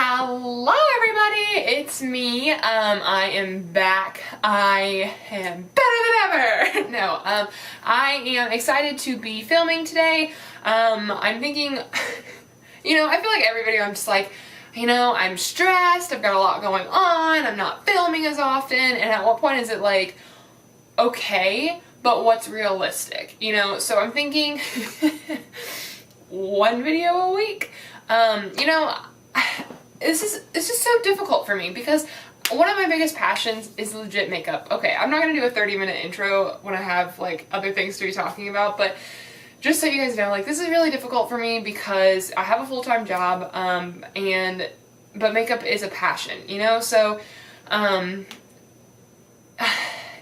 Hello everybody, it's me. I am back. I am better than ever. No, I am excited to be filming today. I'm thinking, I feel like every video I'm just like, I'm stressed, I've got a lot going on, I'm not filming as often, and at what point is it like, okay, but what's realistic? So I'm thinking one video a week. It's just so difficult for me because one of my biggest passions is legit makeup. Okay, I'm not gonna do a 30-minute intro when I have like other things to be talking about, but just so you guys know, like, this is really difficult for me because I have a full-time job, but makeup is a passion, so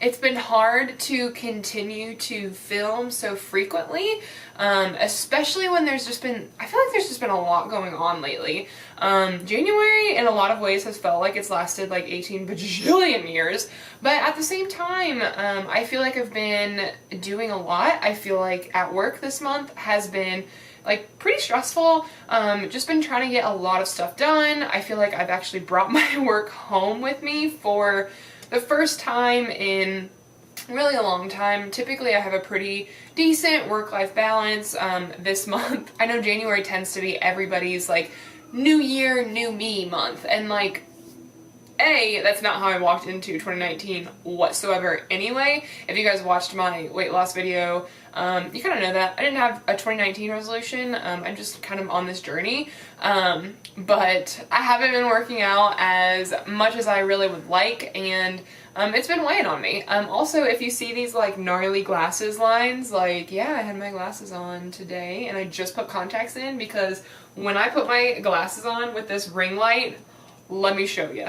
it's been hard to continue to film so frequently, especially when I feel like there's just been a lot going on lately. January in a lot of ways has felt like it's lasted like 18 bajillion years, but at the same time, I feel like I've been doing a lot. I feel like at work this month has been like pretty stressful. Just been trying to get a lot of stuff done. I feel like I've actually brought my work home with me for the first time in really a long time. Typically I have a pretty decent work-life balance. This month, I know January tends to be everybody's like new year, new me month, and like, that's not how I walked into 2019 whatsoever anyway. If you guys watched my weight loss video, you kind of know that. I didn't have a 2019 resolution. I'm just kind of on this journey. But I haven't been working out as much as I really would like, and it's been weighing on me. Also, if you see these like gnarly glasses lines, like, yeah, I had my glasses on today and I just put contacts in because when I put my glasses on with this ring light, let me show you.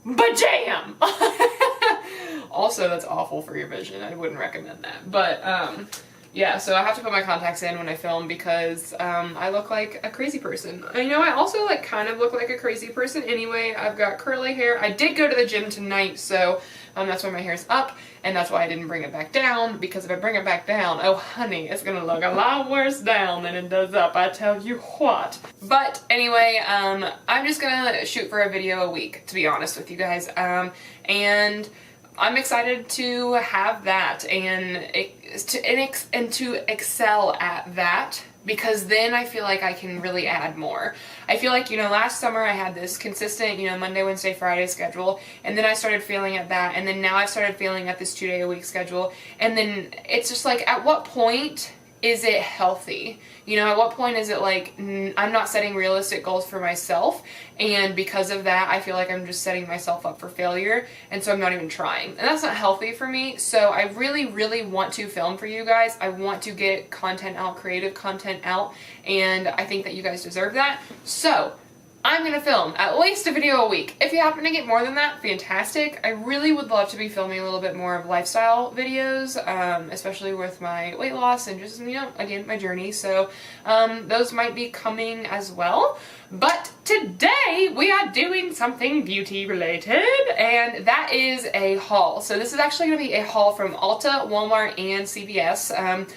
Bajam! Also, that's awful for your vision. I wouldn't recommend that. But, yeah, so I have to put my contacts in when I film because I look like a crazy person. I also like kind of look like a crazy person anyway. I've got curly hair. I did go to the gym tonight, so that's why my hair's up, and that's why I didn't bring it back down, because if I bring it back down, oh honey, it's gonna look a lot worse down than it does up, I tell you what. But anyway, I'm just gonna shoot for a video a week, to be honest with you guys, and I'm excited to have that and to excel at that, because then I feel like I can really add more. I feel like, last summer I had this consistent, Monday, Wednesday, Friday schedule, and then I started feeling at that, and then now I've started feeling at this 2-day-a-week schedule, and then it's just like, at what point is it healthy? At what point is it like, I'm not setting realistic goals for myself, and because of that, I feel like I'm just setting myself up for failure, and so I'm not even trying. And that's not healthy for me, so I really, really want to film for you guys. I want to get content out, creative content out, and I think that you guys deserve that. So I'm gonna film at least a video a week. If you happen to get more than that, fantastic. I really would love to be filming a little bit more of lifestyle videos, especially with my weight loss and just, again, my journey. So those might be coming as well. But today we are doing something beauty related, and that is a haul. So this is actually gonna be a haul from Ulta, Walmart, and CVS.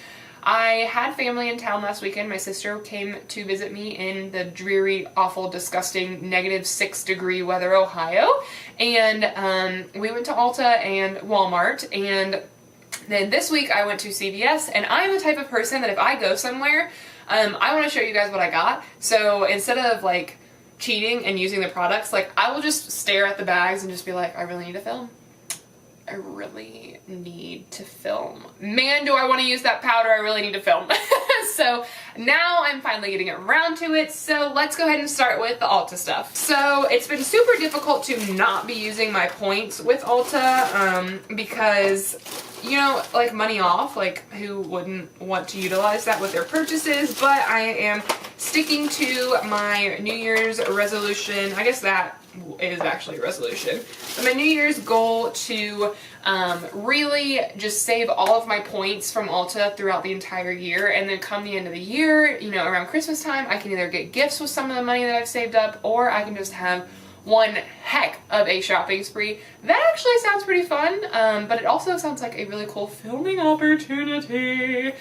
I had family in town last weekend. My sister came to visit me in the dreary, awful, disgusting, -6-degree weather Ohio. And we went to Ulta and Walmart. And then this week I went to CVS. And I'm the type of person that if I go somewhere, I want to show you guys what I got. So instead of like cheating and using the products, like I will just stare at the bags and just be like, I really need to film. I really need to film. Man, do I want to use that powder. I really need to film. So now I'm finally getting around to it. So let's go ahead and start with the Ulta stuff. So it's been super difficult to not be using my points with Ulta because, like money off, like who wouldn't want to utilize that with their purchases, but I am sticking to my New Year's resolution. I guess that is actually a resolution. But my New Year's goal to really just save all of my points from Ulta throughout the entire year, and then come the end of the year, around Christmas time, I can either get gifts with some of the money that I've saved up, or I can just have one heck of a shopping spree. That actually sounds pretty fun, but it also sounds like a really cool filming opportunity.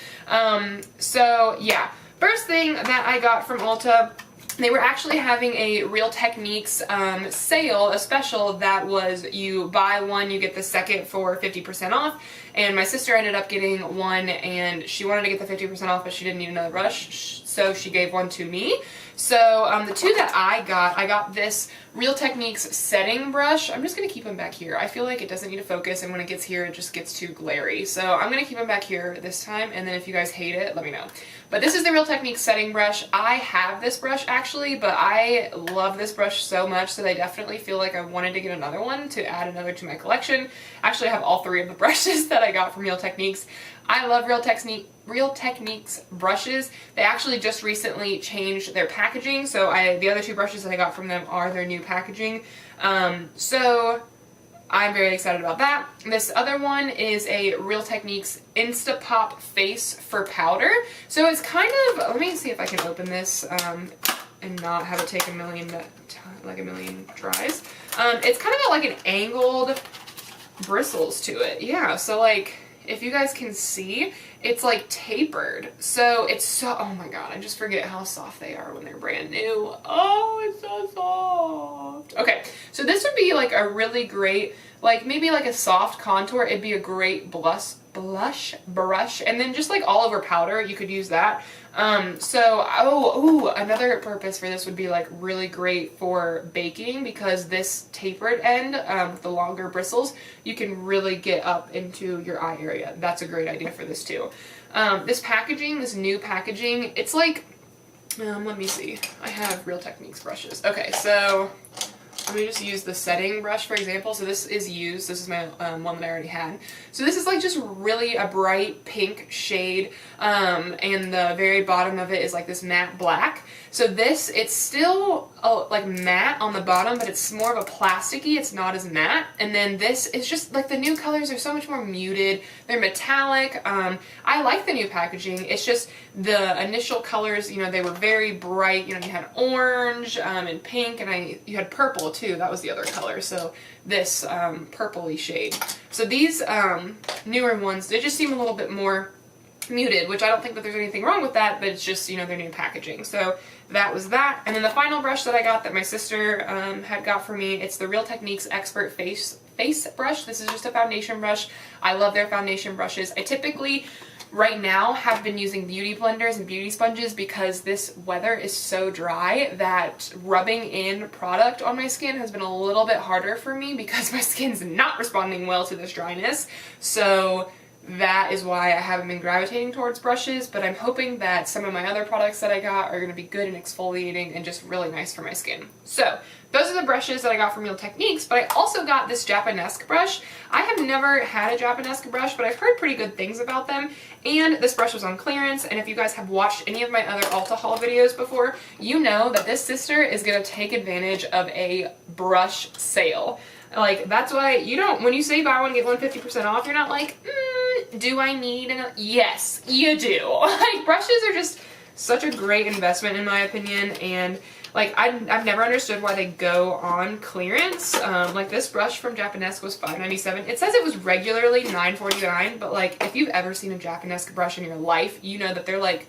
So yeah, first thing that I got from Ulta they were actually having a Real Techniques sale, a special that was you buy one, you get the second for 50% off. And my sister ended up getting one, and she wanted to get the 50% off, but she didn't need another brush, so she gave one to me. So the two that I got this Real Techniques setting brush. I'm just going to keep them back here. I feel like it doesn't need to focus, and when it gets here, it just gets too glary. So I'm going to keep them back here this time, and then if you guys hate it, let me know. But this is the Real Techniques setting brush. I have this brush actually, but I love this brush so much that I definitely feel like I wanted to get another one to add another to my collection. Actually, I have all three of the brushes that I got from Real Techniques. I love Real Techniques brushes. They actually just recently changed their packaging, so the other two brushes that I got from them are their new packaging. So I'm very excited about that. This other one is a Real Techniques Insta Pop Face for Powder. So it's kind of, let me see if I can open this and not have it take a million tries. It's kind of got like an angled bristles to it. Yeah, so like, if you guys can see, it's like tapered. So it's so, oh my god, I just forget how soft they are when they're brand new. Oh, it's so soft. Okay, so this would be like a really great, like maybe like a soft contour. It'd be a great blush brush, and then just like all over powder, you could use that. Another purpose for this would be like really great for baking, because this tapered end, the longer bristles, you can really get up into your eye area. That's a great idea for this too. This packaging, this new packaging, it's like, let me see. I have Real Techniques brushes. Okay, so let me just use the setting brush for example. So this is used. This is my one that I already had. So this is like just really a bright pink shade, and the very bottom of it is like this matte black. So this, it's still like matte on the bottom, but it's more of a plasticky. It's not as matte. And then this is just like the new colors are so much more muted. They're metallic. I like the new packaging. It's just the initial colors, you know, they were very bright. You know, you had orange and pink, and you had purple too. That was the other color. So this purpley shade. So these newer ones, they just seem a little bit more muted, which I don't think that there's anything wrong with that, but it's just, you know, their new packaging. So that was that. And then the final brush that I got that my sister had got for me, it's the Real Techniques Expert Face brush. This is just a foundation brush. I love their foundation brushes. I typically right now have been using beauty blenders and beauty sponges because this weather is so dry that rubbing in product on my skin has been a little bit harder for me because my skin's not responding well to this dryness. So that is why I haven't been gravitating towards brushes, but I'm hoping that some of my other products that I got are going to be good and exfoliating and just really nice for my skin. So those are the brushes that I got from Real Techniques, but I also got this Japanesque brush. I have never had a Japanesque brush, but I've heard pretty good things about them, and this brush was on clearance, and if you guys have watched any of my other Ulta haul videos before, you know that this sister is going to take advantage of a brush sale. Like, that's why you don't, when you say buy one, get one 50% off, you're not like, do I need an, yes, you do. Like, brushes are just such a great investment in my opinion, and like, I've never understood why they go on clearance. Like, this brush from Japanesque was $5.97. It says it was regularly $9.49, but like, if you've ever seen a Japanesque brush in your life, you know that they're like,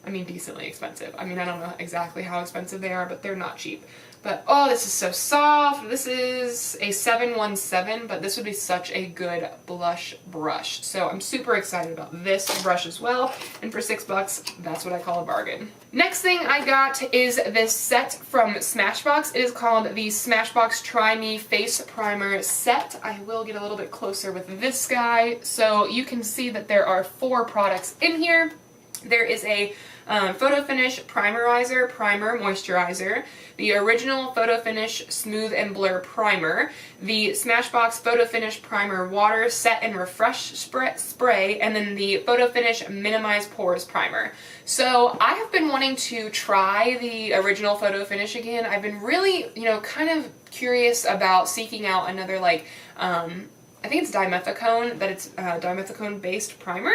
I mean, decently expensive. I mean, I don't know exactly how expensive they are, but they're not cheap. But, oh, this is so soft. This is a 717, but this would be such a good blush brush. So I'm super excited about this brush as well. And for $6, that's what I call a bargain. Next thing I got is this set from Smashbox. It is called the Smashbox Try Me Face Primer Set. I will get a little bit closer with this guy. So you can see that there are 4 products in here. There is a Photo Finish Primerizer Primer Moisturizer, the original Photo Finish Smooth and Blur Primer, the Smashbox Photo Finish Primer Water Set and Refresh Spray, and then the Photo Finish Minimize Pores Primer. So I have been wanting to try the original Photo Finish again. I've been really, you know, kind of curious about seeking out another, like, I think it's dimethicone, that it's dimethicone based primer.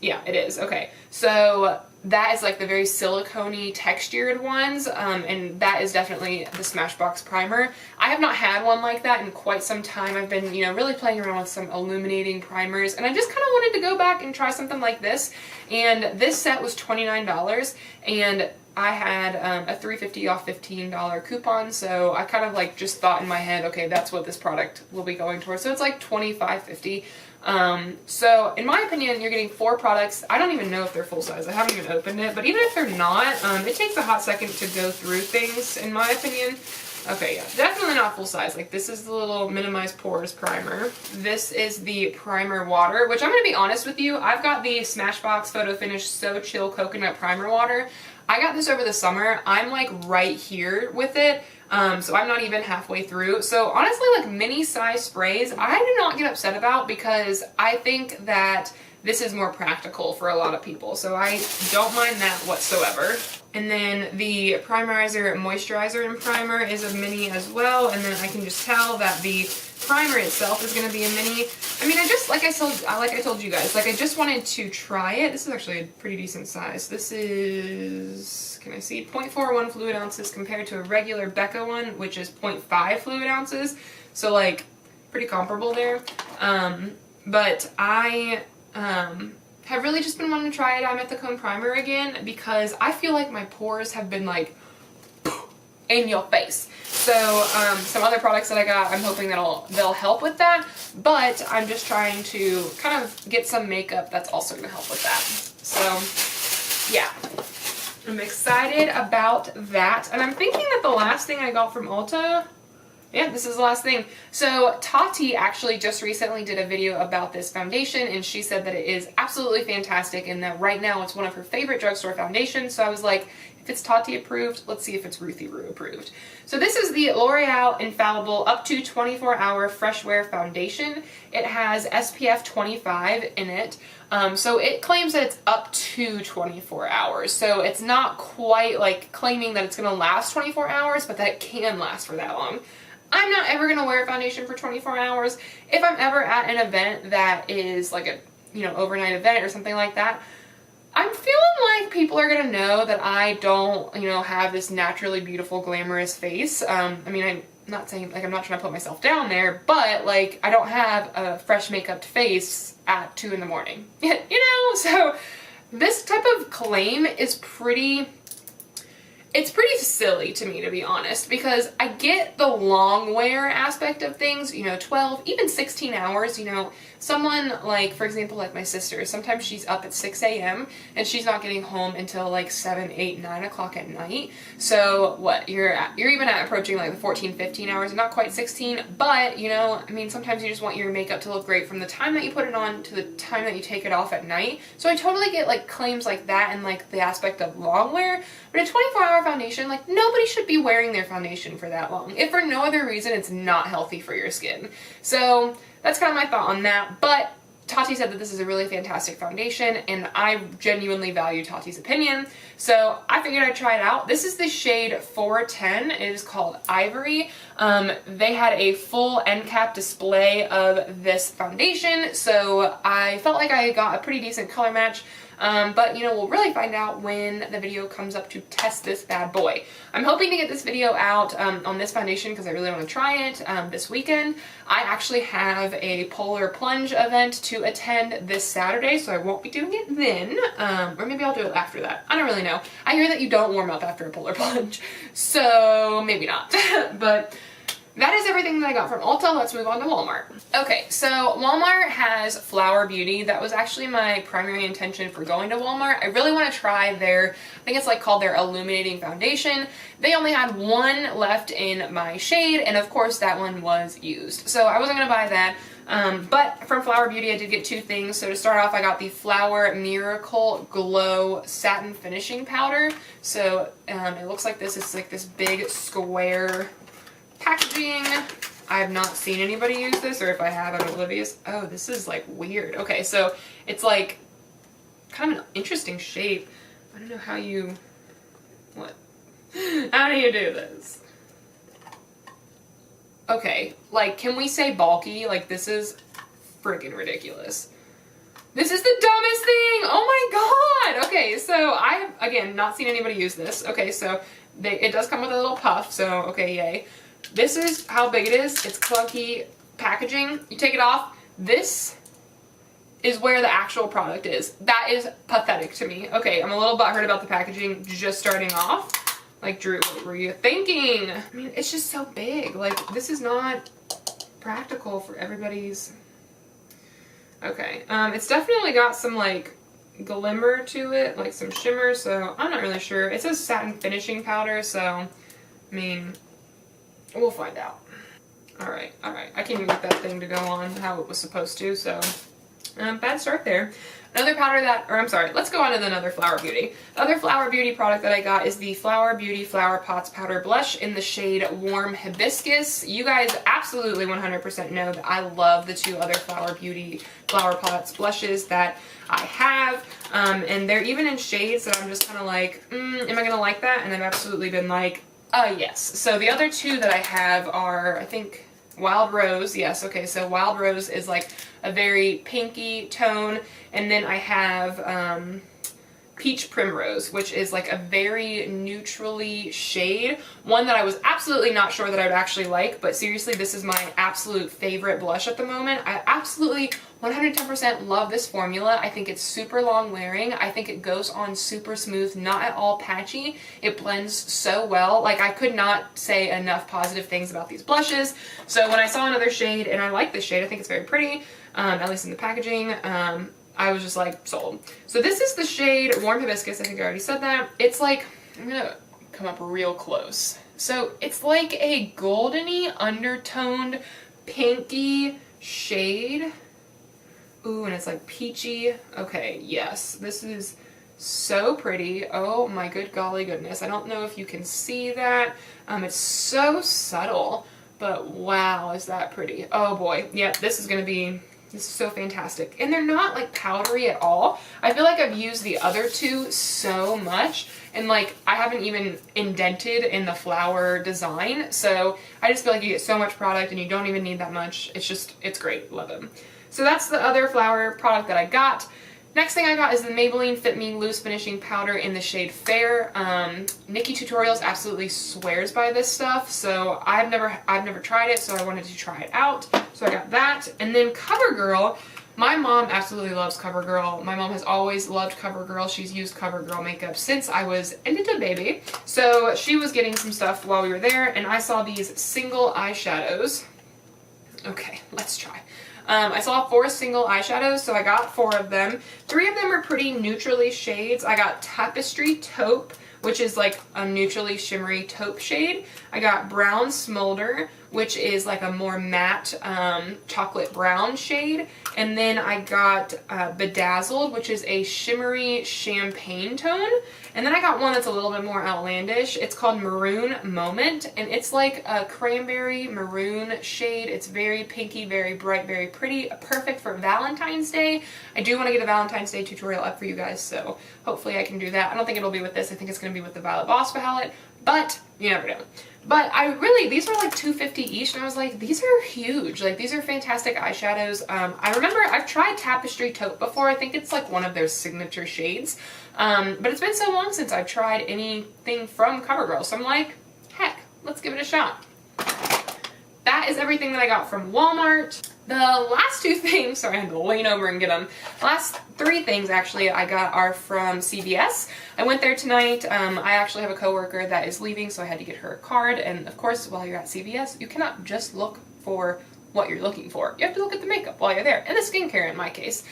Yeah, it is. Okay, so that is like the very silicone-y textured ones, and that is definitely the Smashbox primer. I have not had one like that in quite some time. I've been, you know, really playing around with some illuminating primers, and I just kind of wanted to go back and try something like this, and this set was $29, and I had a $3.50 off $15 coupon, so I kind of like just thought in my head, okay, that's what this product will be going towards. So it's like $25.50. So in my opinion, you're getting 4 products. I don't even know if they're full size. I haven't even opened it, but even if they're not, it takes a hot second to go through things, in my opinion. Okay, yeah, definitely not full size. Like, this is the little minimize pores primer. This is the primer water, which I'm gonna be honest with you, I've got the Smashbox Photo Finish So Chill Coconut Primer Water. I got this over the summer. I'm like right here with it. So I'm not even halfway through. So honestly, like mini size sprays, I do not get upset about, because I think that this is more practical for a lot of people. So I don't mind that whatsoever. And then the primerizer, moisturizer, and primer is a mini as well. And then I can just tell that the primer itself is going to be a mini. I mean, like I told you guys, like I just wanted to try it. This is actually a pretty decent size. This is, can I see, 0.41 fluid ounces compared to a regular Becca one, which is 0.5 fluid ounces. So like pretty comparable there. But I have really just been wanting to try it. I'm at the Cone Primer again because I feel like my pores have been like in your face. So some other products that I got, I'm hoping they'll help with that, but I'm just trying to kind of get some makeup that's also going to help with that. So yeah, I'm excited about that. And I'm thinking that the last thing I got from Ulta, yeah, this is the last thing. So Tati actually just recently did a video about this foundation, and she said that it is absolutely fantastic and that right now it's one of her favorite drugstore foundations. So I was like, if it's Tati approved, let's see if it's Ruthie approved. So this is the L'Oreal Infallible Up to 24-Hour Fresh Wear Foundation. It has SPF 25 in it. So it claims that it's up to 24 hours. So it's not quite like claiming that it's going to last 24 hours, but that it can last for that long. I'm not ever going to wear a foundation for 24 hours. If I'm ever at an event that is like a, overnight event or something like that, I'm feeling like people are going to know that I don't, have this naturally beautiful, glamorous face. I mean, I'm not saying, like, I'm not trying to put myself down there, but, like, I don't have a fresh makeup face at 2 in the morning. So this type of claim is pretty silly to me, to be honest, because I get the long wear aspect of things, 12, even 16 hours, someone like, for example, like my sister, sometimes she's up at 6 a.m. and she's not getting home until like 7, 8, 9 o'clock at night. So what, you're even approaching like the 14, 15 hours, not quite 16, but, I mean, sometimes you just want your makeup to look great from the time that you put it on to the time that you take it off at night. So I totally get like claims like that and like the aspect of long wear, but a 24-hour foundation, like nobody should be wearing their foundation for that long. If for no other reason, it's not healthy for your skin. So that's kind of my thought on that, but Tati said that this is a really fantastic foundation, and I genuinely value Tati's opinion, so I figured I'd try it out. This is the shade 410. It is called Ivory. They had a full end cap display of this foundation, so I felt like I got a pretty decent color match. But we'll really find out when the video comes up to test this bad boy. I'm hoping to get this video out on this foundation because I really want to try it this weekend. I actually have a polar plunge event to attend this Saturday, so I won't be doing it then. Or maybe I'll do it after that. I don't really know. I hear that you don't warm up after a polar plunge, so maybe not. But that is everything that I got from Ulta. Let's move on to Walmart. Okay, so Walmart has Flower Beauty. That was actually my primary intention for going to Walmart. I really want to try their, I think it's like called their Illuminating Foundation. They only had one left in my shade, and of course that one was used. So I wasn't going to buy that. But from Flower Beauty I did get 2 things. So to start off, I got the Flower Miracle Glow Satin Finishing Powder. So it looks like this. It's like this big square packaging. I have not seen anybody use this, or if I have, I'm oblivious. Oh, this is like weird. Okay, so it's like kind of an interesting shape. I don't know how you, how do you do this? Okay, like, can we say bulky? Like, this is freaking ridiculous. This is the dumbest thing! Oh my god! Okay, so I have, again, not seen anybody use this. Okay, so it does come with a little puff, so okay, yay. This is how big it is. It's clunky packaging. You take it off. This is where the actual product is. That is pathetic to me. Okay, I'm a little butthurt about the packaging just starting off. Like, Drew, what were you thinking? I mean, it's just so big. Like, this is not practical for everybody's... Okay, it's definitely got some, like, glimmer to it, like some shimmer, so I'm not really sure. It says satin finishing powder, so, I mean, we'll find out. Alright, alright. I can't even get that thing to go on how it was supposed to, so... bad start there. Another powder that, or I'm sorry, let's go on to another Flower Beauty. The other Flower Beauty product that I got is the Flower Beauty Flower Pots Powder Blush in the shade Warm Hibiscus. You guys absolutely 100% know that I love the two other Flower Beauty Flower Pots blushes that I have. And they're even in shades that I'm just kind of like, am I going to like that? And I've absolutely been like, yes. So the other two that I have are, I think, Wild Rose. Yes, okay, so Wild Rose is like a very pinky tone, and then I have Peach Primrose, which is like a very neutrally shade. One that I was absolutely not sure that I would actually like, but seriously, this is my absolute favorite blush at the moment. I absolutely 110% love this formula. I think it's super long wearing. I think it goes on super smooth, not at all patchy. It blends so well. Like, I could not say enough positive things about these blushes. So when I saw another shade, and I like this shade, I think it's very pretty, at least in the packaging, I was just like, sold. So this is the shade Warm Hibiscus. I think I already said that. It's like, I'm gonna come up real close. So it's like a goldeny undertoned pinky shade. Ooh, and it's like peachy. Okay, yes, this is so pretty. Oh my good golly goodness. I don't know if you can see that. It's so subtle, but wow, is that pretty. Oh boy, yeah, this is so fantastic. And they're not like powdery at all. I feel like I've used the other two so much, and like I haven't even indented in the flower design. So I just feel like you get so much product and you don't even need that much. It's great. Love them. So that's the other flower product that I got. Next thing I got is the Maybelline Fit Me Loose Finishing Powder in the shade Fair. Nikki Tutorials absolutely swears by this stuff, so I've never tried it, so I wanted to try it out. So I got that. And then CoverGirl. My mom absolutely loves CoverGirl. My mom has always loved CoverGirl. She's used CoverGirl makeup since I was a little baby. So she was getting some stuff while we were there, and I saw these single eyeshadows. Okay, let's try. I saw 4 single eyeshadows, so I got 4 of them. 3 of them are pretty neutrally shades. I got Tapestry Taupe, which is like a neutrally shimmery taupe shade. I got Brown Smolder, which is like a more matte chocolate brown shade. And then I got Bedazzled, which is a shimmery champagne tone. And then I got one that's a little bit more outlandish. It's called Maroon Moment, and it's like a cranberry maroon shade. It's very pinky, very bright, very pretty, perfect for Valentine's Day. I do want to get a Valentine's Day tutorial up for you guys, so hopefully I can do that. I don't think it'll be with this. I think it's going to be with the Violet Voss palette, but you never know. But these were like $2.50 each, and I was like, these are huge. Like, these are fantastic eyeshadows. I remember I've tried Tapestry Taupe before. I think it's like one of their signature shades. But it's been so long since I've tried anything from CoverGirl, so I'm like, heck, let's give it a shot. That is everything that I got from Walmart. The last 2 things, sorry, I had to lean over and get them. Last 3 things, actually, I got are from CVS. I went there tonight. I actually have a coworker that is leaving, so I had to get her a card. And of course, while you're at CVS, you cannot just look for what you're looking for. You have to look at the makeup while you're there, and the skincare in my case.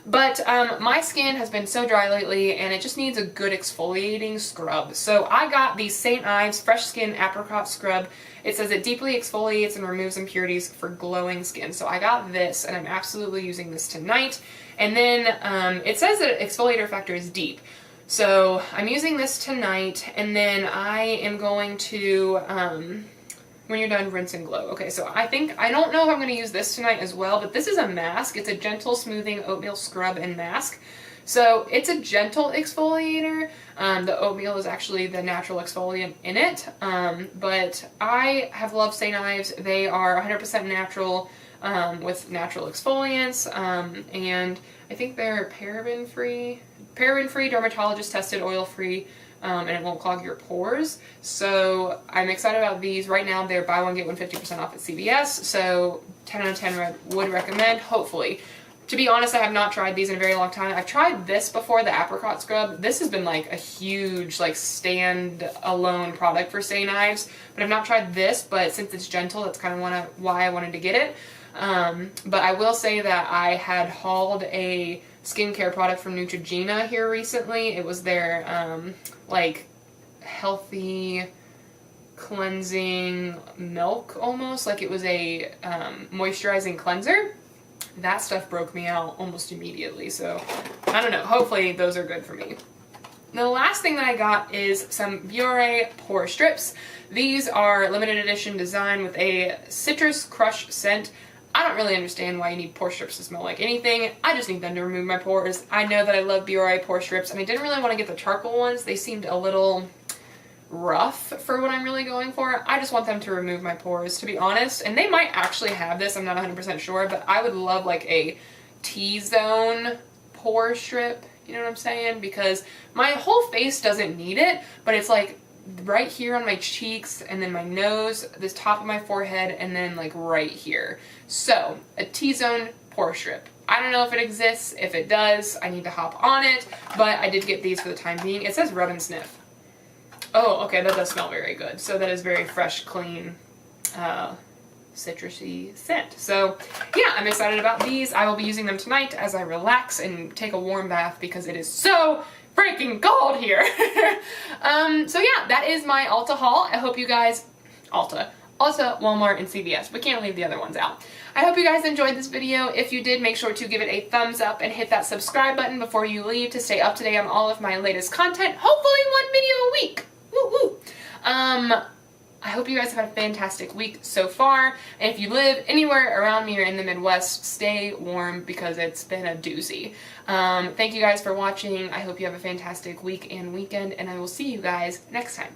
But my skin has been so dry lately, and it just needs a good exfoliating scrub. So I got the St. Ives Fresh Skin Apricot Scrub. It says it deeply exfoliates and removes impurities for glowing skin. So I got this, and I'm absolutely using this tonight. And then it says that exfoliator factor is deep. So I'm using this tonight, and then I am going to... when you're done, rinse and glow. Okay, so I don't know if I'm going to use this tonight as well, but this is a mask. It's a gentle smoothing oatmeal scrub and mask. So it's a gentle exfoliator. The oatmeal is actually the natural exfoliant in it. But I have loved St. Ives. They are 100% natural with natural exfoliants. And I think they're paraben-free, dermatologist-tested, oil-free, and it won't clog your pores. So I'm excited about these. Right now they're buy one get one 50% off at CVS, so 10 out of 10 would recommend, hopefully. To be honest, I have not tried these in a very long time. I've tried this before, the apricot scrub. This has been like a huge like stand-alone product for stay knives, but I've not tried this, but since it's gentle, that's kind of why I wanted to get it. But I will say that I had hauled a skincare product from Neutrogena here recently. It was their like healthy cleansing milk almost, like it was a moisturizing cleanser. That stuff broke me out almost immediately, so I don't know, hopefully those are good for me. The last thing that I got is some Biore pore strips. These are limited edition design with a citrus crush scent. I don't really understand why you need pore strips to smell like anything. I just need them to remove my pores. I know that I love Biore pore strips, and I didn't really want to get the charcoal ones. They seemed a little rough for what I'm really going for. I just want them to remove my pores, to be honest. And they might actually have this, I'm not 100% sure, but I would love like a T-zone pore strip, you know what I'm saying? Because my whole face doesn't need it, but it's like right here on my cheeks, and then my nose, this top of my forehead, and then like right here. So a T-zone pore strip. I don't know if it exists. If it does, I need to hop on it, but I did get these for the time being. It says rub and sniff. Oh, okay, that does smell very good. So that is very fresh, clean, citrusy scent. So yeah, I'm excited about these. I will be using them tonight as I relax and take a warm bath because it is so freaking cold here. So yeah, that is my Ulta haul. I hope you guys, Ulta, Walmart, and CVS. We can't leave the other ones out. I hope you guys enjoyed this video. If you did, make sure to give it a thumbs up and hit that subscribe button before you leave to stay up to date on all of my latest content. Hopefully 1 video a week. Woo woo. I hope you guys have had a fantastic week so far. And if you live anywhere around me or in the Midwest, stay warm because it's been a doozy. Thank you guys for watching. I hope you have a fantastic week and weekend, and I will see you guys next time.